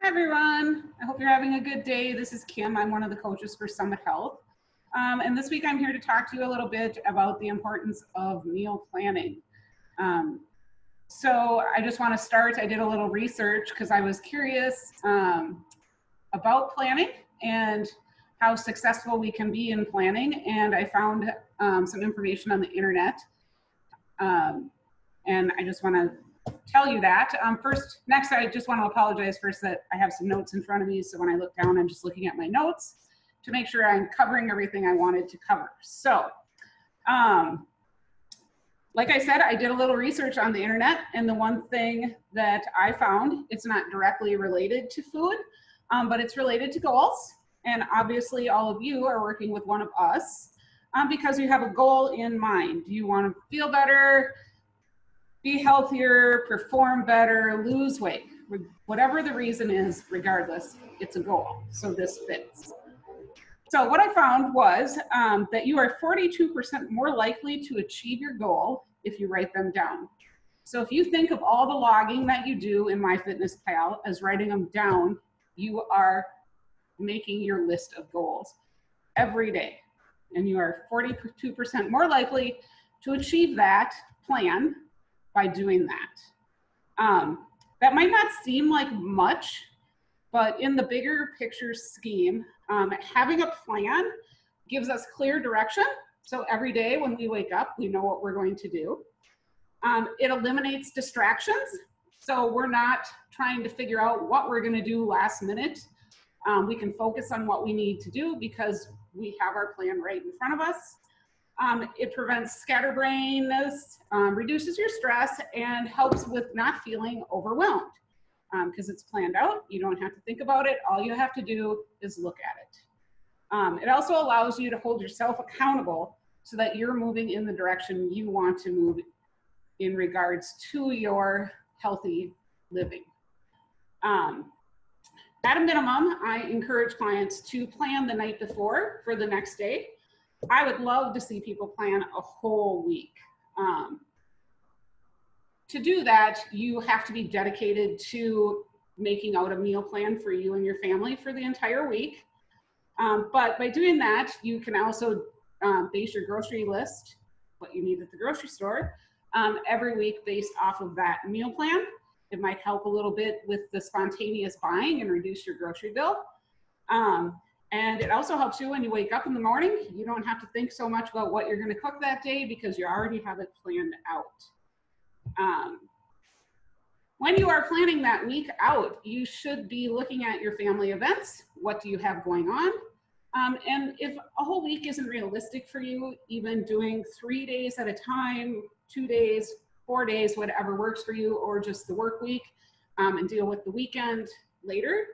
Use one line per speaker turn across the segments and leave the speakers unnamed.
Hi everyone, I hope you're having a good day. This is Kim, I'm one of the coaches for Summit Health. And this week I'm here to talk to you a little bit about the importance of meal planning. So I just want to start, I did a little research because I was curious about planning and how successful we can be in planning. And I found some information on the internet. And I just want to tell you that. Next, I just want to apologize first that I have some notes in front of me. So when I look down, I'm just looking at my notes to make sure I'm covering everything I wanted to cover. So, like I said, I did a little research on the internet, and the one thing that I found, it's not directly related to food, but it's related to goals. And obviously all of you are working with one of us because you have a goal in mind. You want to feel better, be healthier, perform better, lose weight. Whatever the reason is, regardless, it's a goal. So this fits. So what I found was that you are 42% more likely to achieve your goal if you write them down. So if you think of all the logging that you do in MyFitnessPal as writing them down, you are making your list of goals every day. And you are 42% more likely to achieve that plan by doing that. That might not seem like much, but in the bigger picture scheme, having a plan gives us clear direction. So every day when we wake up, we know what we're going to do. It eliminates distractions. So we're not trying to figure out what we're going to do last minute. We can focus on what we need to do because we have our plan right in front of us. It prevents scatterbrainness, reduces your stress, and helps with not feeling overwhelmed because it's planned out. You don't have to think about it. All you have to do is look at it. It also allows you to hold yourself accountable so that you're moving in the direction you want to move in regards to your healthy living. At a minimum, I encourage clients to plan the night before for the next day. I would love to see people plan a whole week. To do that, you have to be dedicated to making out a meal plan for you and your family for the entire week. But by doing that, you can also base your grocery list, what you need at the grocery store, every week based off of that meal plan. It might help a little bit with the spontaneous buying and reduce your grocery bill. And it also helps you when you wake up in the morning. You don't have to think so much about what you're going to cook that day because you already have it planned out. When you are planning that week out, you should be looking at your family events. What do you have going on? And if a whole week isn't realistic for you, even doing 3 days at a time, 2 days, 4 days, whatever works for you, or just the work week and deal with the weekend later,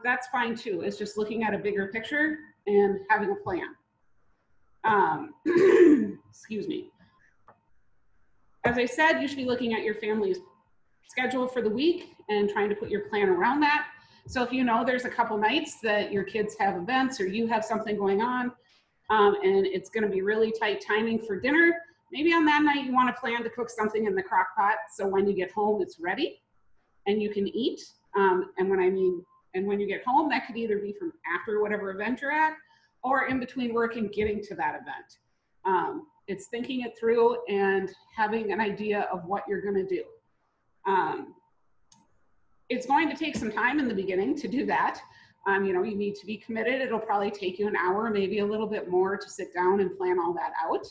that's fine too. It's just looking at a bigger picture and having a plan. Excuse me. As I said, you should be looking at your family's schedule for the week and trying to put your plan around that. So if you know there's a couple nights that your kids have events or you have something going on and it's going to be really tight timing for dinner, maybe on that night you want to plan to cook something in the crock pot so when you get home it's ready and you can eat. And when you get home, that could either be from after whatever event you're at or in between work and getting to that event. It's thinking it through and having an idea of what you're going to do. It's going to take some time in the beginning to do that. You need to be committed. It'll probably take you an hour, maybe a little bit more to sit down and plan all that out.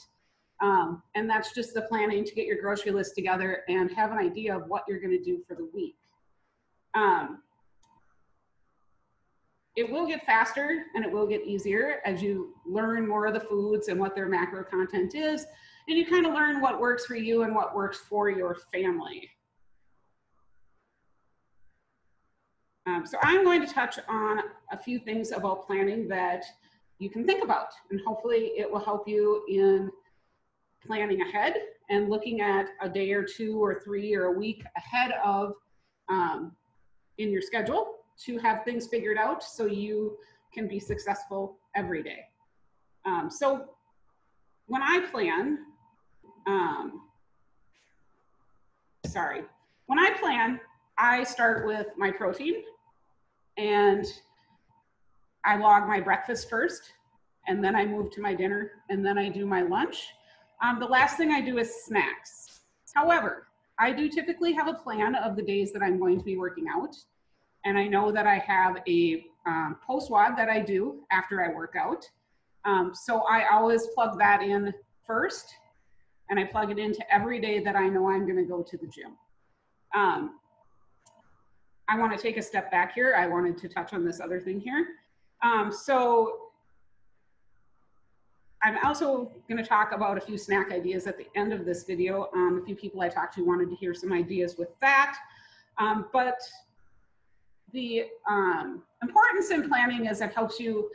And that's just the planning to get your grocery list together and have an idea of what you're going to do for the week. It will get faster and it will get easier as you learn more of the foods and what their macro content is, and you kind of learn what works for you and what works for your family. So I'm going to touch on a few things about planning that you can think about, and hopefully it will help you in planning ahead and looking at a day or 2 or 3 or a week ahead of in your schedule to have things figured out so you can be successful every day. So when I plan, I start with my protein. and I log my breakfast first, and then I move to my dinner, and then I do my lunch. The last thing I do is snacks. However, I do typically have a plan of the days that I'm going to be working out. And I know that I have a post-WOD that I do after I work out. So I always plug that in first, and I plug it into every day that I know I'm gonna go to the gym. I wanna take a step back here. I wanted to touch on this other thing here. So I'm also going to talk about a few snack ideas at the end of this video. A few people I talked to wanted to hear some ideas with that. But the importance in planning is it helps you,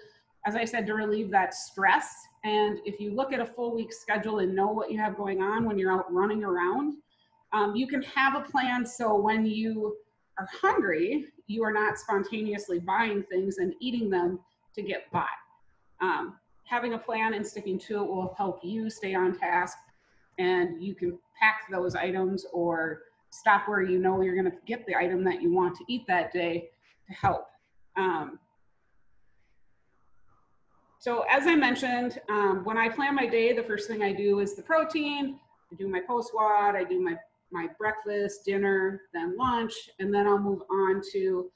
as I said, to relieve that stress. And if you look at a full week schedule and know what you have going on when you're out running around, you can have a plan so when you are hungry, you are not spontaneously buying things and eating them to get by. Having a plan and sticking to it will help you stay on task, and you can pack those items or stop where you know you're going to get the item that you want to eat that day to help. So as I mentioned, when I plan my day, the first thing I do is the protein. I do my post-WOD, I do my breakfast, dinner, then lunch, and then I'll move on to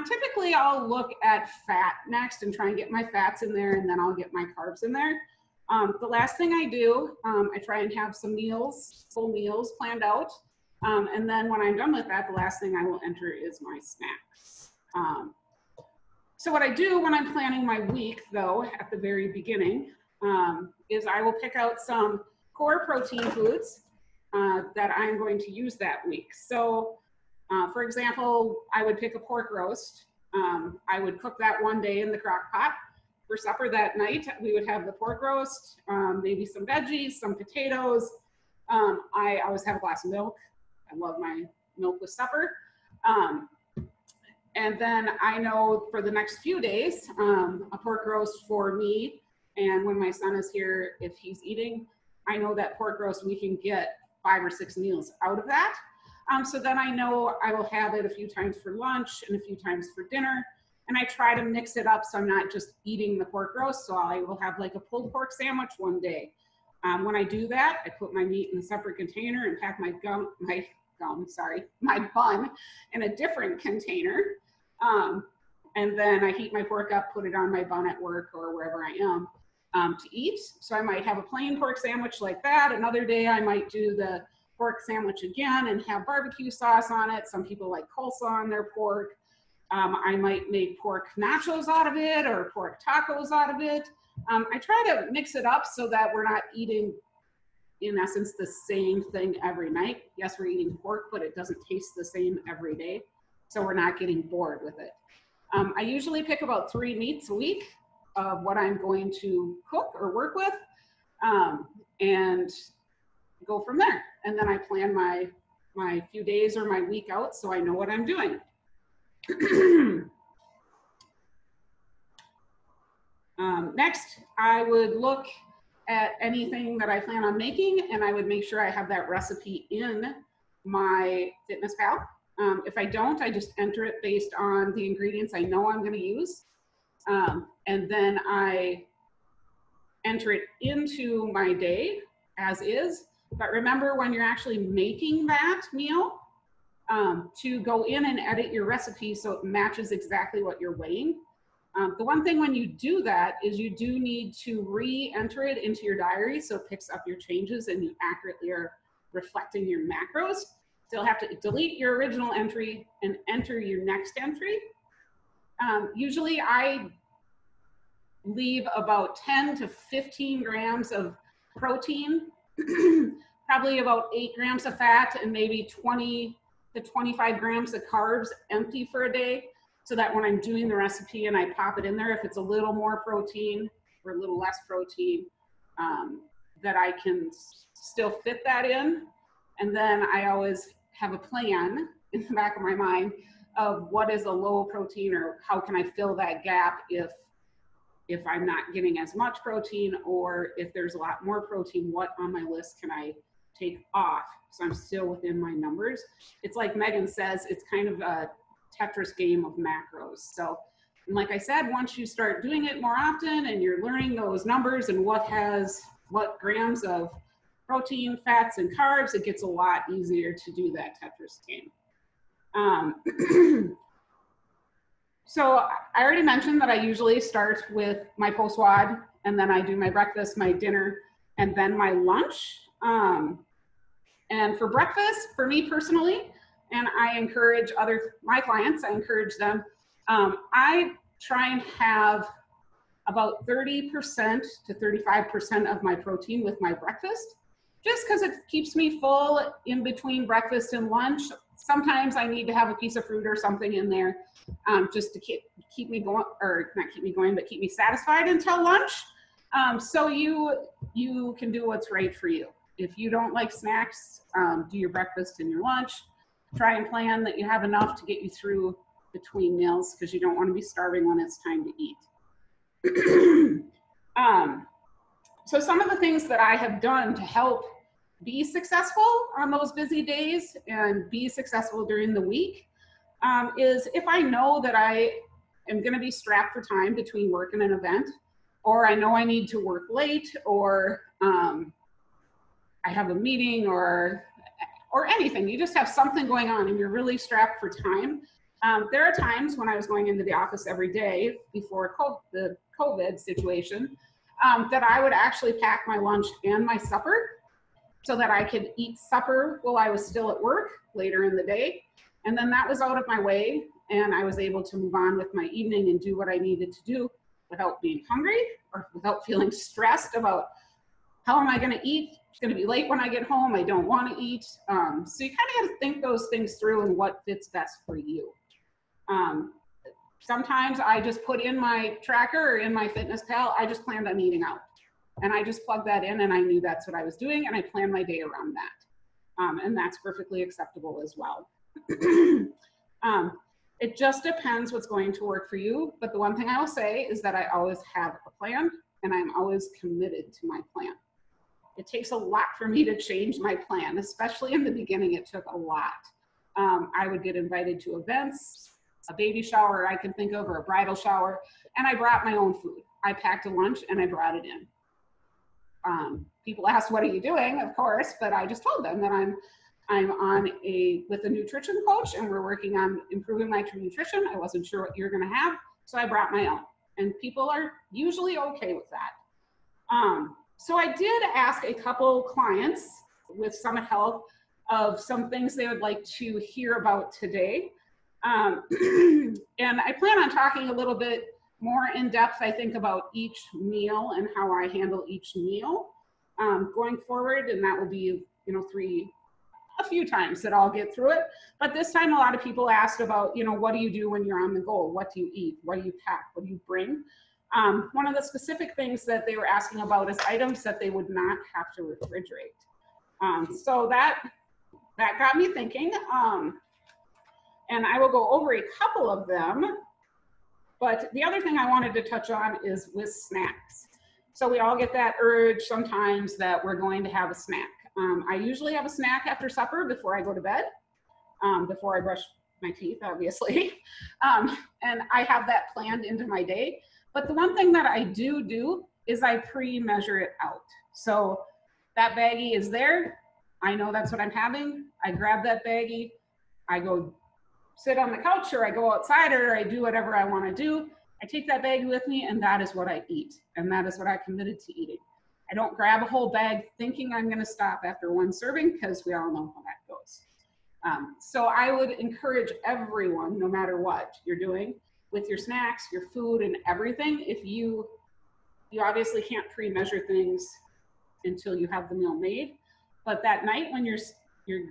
typically I'll look at fat next and try and get my fats in there, and then I'll get my carbs in there. The last thing I do, I try and have some meals, full meals planned out. And then when I'm done with that, the last thing I will enter is my snacks. So what I do when I'm planning my week, though, at the very beginning, is I will pick out some core protein foods that I'm going to use that week. So for example, I would pick a pork roast. I would cook that one day in the crock pot. For supper that night, we would have the pork roast, maybe some veggies, some potatoes. I always have a glass of milk. I love my milk with supper. And then I know for the next few days, a pork roast for me, and when my son is here, if he's eating, I know that pork roast, we can get 5 or 6 meals out of that. So then I know I will have it a few times for lunch and a few times for dinner. And I try to mix it up so I'm not just eating the pork roast. So I will have like a pulled pork sandwich one day. When I do that, I put my meat in a separate container and pack my bun in a different container. And then I heat my pork up, put it on my bun at work or wherever I am to eat. So I might have a plain pork sandwich like that. Another day I might do the pork sandwich again and have barbecue sauce on it. Some people like coleslaw on their pork. I might make pork nachos out of it or pork tacos out of it. I try to mix it up so that we're not eating, in essence, the same thing every night. Yes, we're eating pork, but it doesn't taste the same every day. So we're not getting bored with it. I usually pick about 3 meats a week of what I'm going to cook or work with and go from there. And then I plan my few days or my week out so I know what I'm doing. Next, I would look at anything that I plan on making, and I would make sure I have that recipe in my FitnessPal. If I don't, I just enter it based on the ingredients I know I'm going to use. And then I enter it into my day as is. But remember, when you're actually making that meal, to go in and edit your recipe so it matches exactly what you're weighing. The one thing when you do that is you do need to re-enter it into your diary so it picks up your changes and you accurately are reflecting your macros. Still have to delete your original entry and enter your next entry. Usually I leave about 10 to 15 grams of protein, probably about 8 grams of fat, and maybe 20 to 25 grams of carbs empty for a day, so that when I'm doing the recipe and I pop it in there, if it's a little more protein or a little less protein, that I can still fit that in. And then I always have a plan in the back of my mind of what is a low protein or how can I fill that gap if I'm not getting as much protein, or if there's a lot more protein, what on my list can I take off so I'm still within my numbers. It's like Megan says, it's kind of Tetris game of macros. So, and like I said, once you start doing it more often and you're learning those numbers and what grams of protein, fats, and carbs, it gets a lot easier to do that Tetris game. So I already mentioned that I usually start with my post-WOD, and then I do my breakfast, my dinner, and then my lunch. And for breakfast, for me personally, and I encourage my clients, I encourage them, I try and have about 30% to 35% of my protein with my breakfast, just because it keeps me full in between breakfast and lunch. Sometimes I need to have a piece of fruit or something in there, just to keep me going, or not keep me going, but keep me satisfied until lunch. So you can do what's right for you. If you don't like snacks, do your breakfast and your lunch. Try and plan that you have enough to get you through between meals, because you don't want to be starving when it's time to eat. So some of the things that I have done to help be successful on those busy days and be successful during the week is if I know that I am going to be strapped for time between work and an event, or I know I need to work late, or I have a meeting or anything, you just have something going on and you're really strapped for time. There are times when I was going into the office every day before the COVID situation that I would actually pack my lunch and my supper so that I could eat supper while I was still at work later in the day. And then that was out of my way, and I was able to move on with my evening and do what I needed to do without being hungry or without feeling stressed about how am I going to eat? It's going to be late when I get home. I don't want to eat. So you kind of have to think those things through and what fits best for you. Sometimes I just put in my tracker or in my FitnessPal, I just planned on eating out. And I just plugged that in, and I knew that's what I was doing, and I planned my day around that. And that's perfectly acceptable as well. It just depends what's going to work for you. But the one thing I will say is that I always have a plan, and I'm always committed to my plan. It takes a lot for me to change my plan, especially in the beginning. It took a lot. I would get invited to events, a baby shower I can think of, or a bridal shower, and I brought my own food. I packed a lunch and I brought it in. People asked, what are you doing? Of course, but I just told them that I'm with a nutrition coach, and we're working on improving my nutrition. I wasn't sure what you're going to have, so I brought my own, and people are usually okay with that. So I did ask a couple clients with Summit Health of some things they would like to hear about today. And I plan on talking a little bit more in depth, I think, about each meal and how I handle each meal going forward. And that will be, a few times that I'll get through it. But this time, a lot of people asked about, what do you do when you're on the go? What do you eat? What do you pack? What do you bring? One of the specific things that they were asking about is items that they would not have to refrigerate. So that got me thinking. And I will go over a couple of them. But the other thing I wanted to touch on is with snacks. So we all get that urge sometimes that we're going to have a snack. I usually have a snack after supper before I go to bed, before I brush my teeth, obviously. And I have that planned into my day. But the one thing that I do is I pre-measure it out. So that baggie is there. I know that's what I'm having. I grab that baggie. I go sit on the couch, or I go outside, or I do whatever I want to do. I take that baggie with me, and that is what I eat. And that is what I committed to eating. I don't grab a whole bag thinking I'm going to stop after one serving, because we all know how that goes. So I would encourage everyone, no matter what you're doing with your snacks, your food, and everything, if you obviously can't pre-measure things until you have the meal made, but that night when you're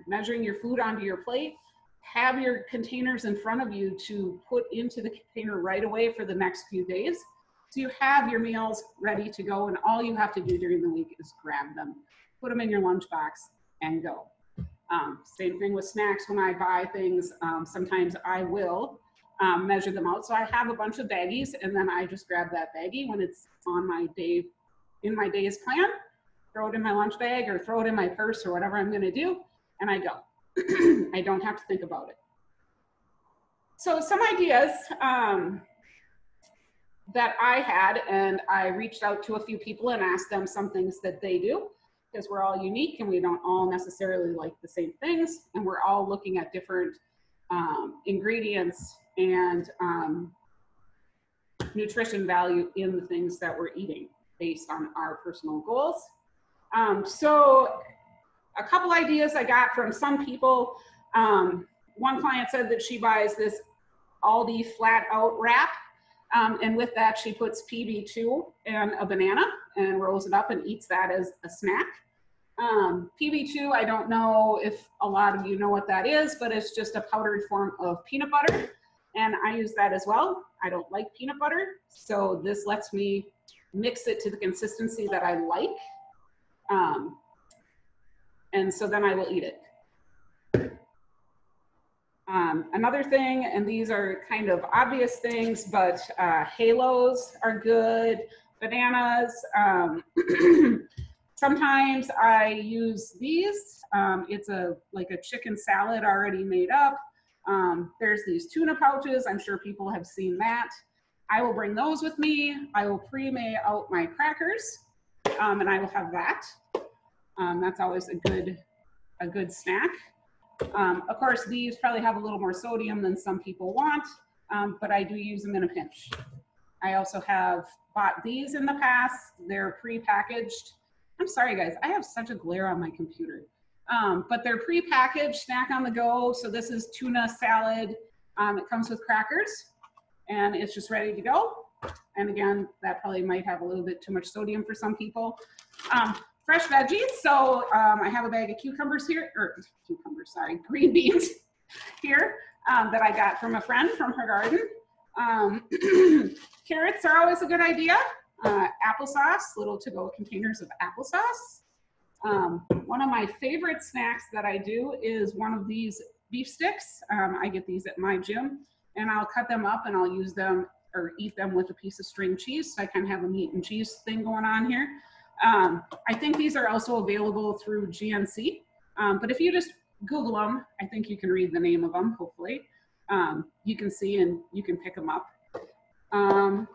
measuring your food onto your plate, have your containers in front of you to put into the container right away for the next few days. So you have your meals ready to go, and all you have to do during the week is grab them, put them in your lunchbox, and go. Same thing with snacks. When I buy things, sometimes I will measure them out. So I have a bunch of baggies, and then I just grab that baggie when it's on my day, in my day's plan, throw it in my lunch bag or throw it in my purse or whatever I'm going to do, and I go. I don't have to think about it. So some ideas that I had, and I reached out to a few people and asked them some things that they do, because we're all unique and we don't all necessarily like the same things, and we're all looking at different ingredients and nutrition value in the things that we're eating based on our personal goals. So a couple ideas I got from some people. One client said that she buys this Aldi flat out wrap, and with that she puts PB2 and a banana and rolls it up and eats that as a snack. PB2, I don't know if a lot of you know what that is, but it's just a powdered form of peanut butter, and I use that as well. I don't like peanut butter, so this lets me mix it to the consistency that I like, and so then I will eat it. Another thing, and these are kind of obvious things, but halos are good, bananas. Sometimes I use these. It's like a chicken salad already made up. There's these tuna pouches. I'm sure people have seen that. I will bring those with me. I will pre-may out my crackers, and I will have that. That's always a good snack. Of course, these probably have a little more sodium than some people want, but I do use them in a pinch. I also have bought these in the past. They're pre-packaged. I'm sorry, guys, I have such a glare on my computer. But they're pre-packaged, snack on the go. So this is tuna salad. It comes with crackers, and it's just ready to go. And again, that probably might have a little bit too much sodium for some people. Fresh veggies. So I have a bag of cucumbers here, or cucumbers, sorry, green beans here that I got from a friend from her garden. Carrots are always a good idea. Applesauce, little to-go containers of applesauce. One of my favorite snacks that I do is one of these beef sticks. I get these at my gym, and I'll cut them up and I'll use them or eat them with a piece of string cheese. So I kind of have a meat and cheese thing going on here. I think these are also available through GNC, but if you just Google them, I think you can read the name of them, hopefully. You can see and you can pick them up. I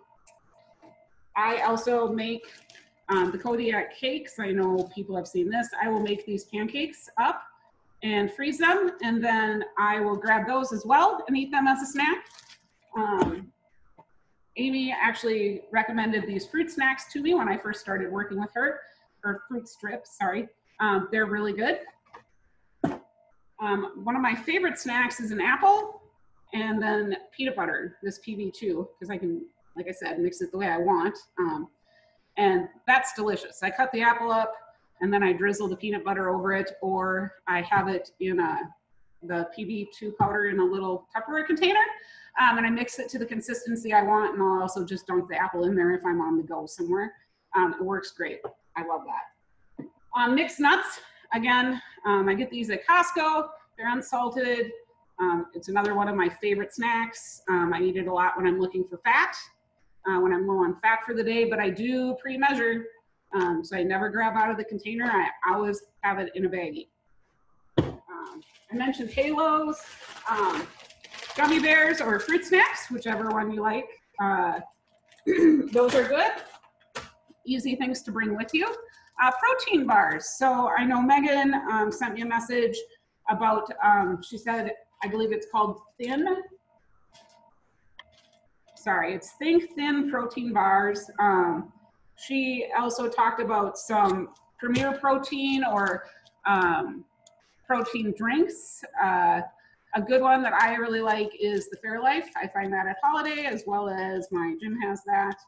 also make the Kodiak cakes. I know people have seen this. I will make these pancakes up and freeze them, and then I will grab those as well and eat them as a snack. Amy actually recommended these fruit snacks to me when I first started working with her, or fruit strips, sorry. They're really good. One of my favorite snacks is an apple and then peanut butter, this PB2, because I can, like I said, mix it the way I want. And that's delicious. I cut the apple up and then I drizzle the peanut butter over it, or I have it in the PB2 powder in a little Tupperware container. And I mix it to the consistency I want, and I'll also just dunk the apple in there if I'm on the go somewhere. It works great. I love that. Mixed nuts, again, I get these at Costco. They're unsalted. It's another one of my favorite snacks. I eat it a lot when I'm looking for fat, when I'm low on fat for the day, but I do pre-measure. So I never grab out of the container. I always have it in a baggie. I mentioned halos. Gummy bears or fruit snacks, whichever one you like. Those are good. Easy things to bring with you. Protein bars. So I know Megan sent me a message about, she said, I believe it's called Thin. Sorry, it's Think Thin protein bars. She also talked about some Premier Protein or protein drinks. A good one that I really like is the Fairlife. I find that at Holiday, as well as my gym has that.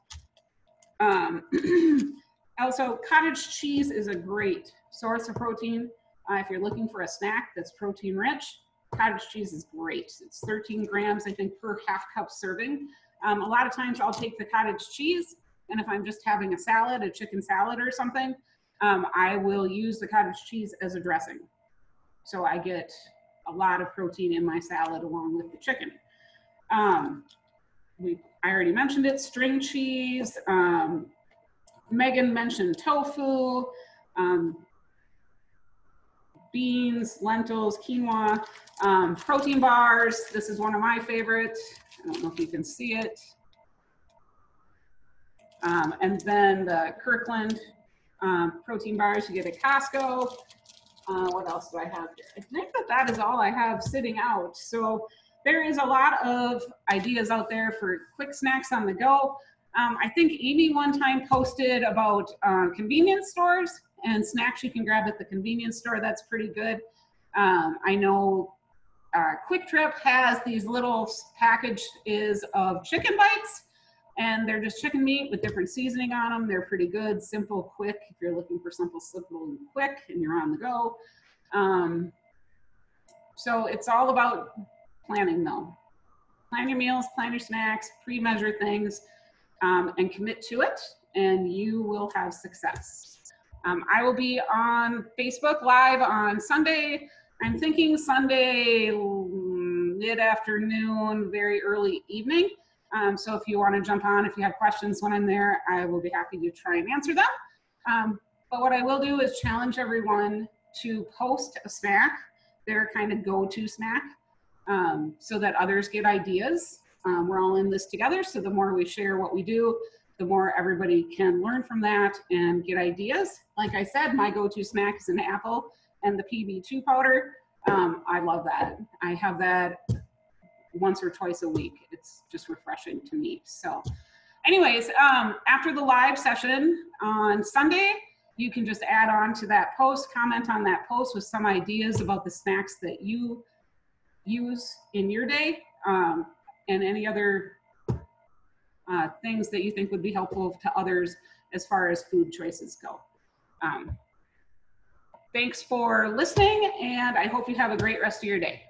Also, cottage cheese is a great source of protein. If you're looking for a snack that's protein rich, cottage cheese is great. It's 13 grams, I think, per half cup serving. A lot of times I'll take the cottage cheese, and if I'm just having a salad, a chicken salad or something, I will use the cottage cheese as a dressing. So I get a lot of protein in my salad along with the chicken. I already mentioned it, string cheese. Megan mentioned tofu. beans, lentils, quinoa, protein bars. This is one of my favorites. I don't know if you can see it. And then the Kirkland protein bars you get at Costco. What else do I have here? I think that is all I have sitting out. So there is a lot of ideas out there for quick snacks on the go. I think Amy one time posted about convenience stores and snacks you can grab at the convenience store. That's pretty good. I know Quick Trip has these little packages of chicken bites, and they're just chicken meat with different seasoning on them. They're pretty good, simple, quick. If you're looking for simple and quick and you're on the go. So it's all about planning though. Plan your meals, plan your snacks, pre-measure things, and commit to it, and you will have success. I will be on Facebook Live on Sunday. I'm thinking Sunday mid-afternoon, very early evening. So if you want to jump on, if you have questions when I'm there, I will be happy to try and answer them. But what I will do is challenge everyone to post a snack, their kind of go-to snack, so that others get ideas. We're all in this together, so the more we share what we do, the more everybody can learn from that and get ideas. Like I said, my go-to snack is an apple and the PB2 powder. I love that. I have that once or twice a week. It's just refreshing to me. So anyways, after the live session on Sunday, you can just add on to that post, comment on that post with some ideas about the snacks that you use in your day, and any other things that you think would be helpful to others as far as food choices go. Thanks for listening, and I hope you have a great rest of your day.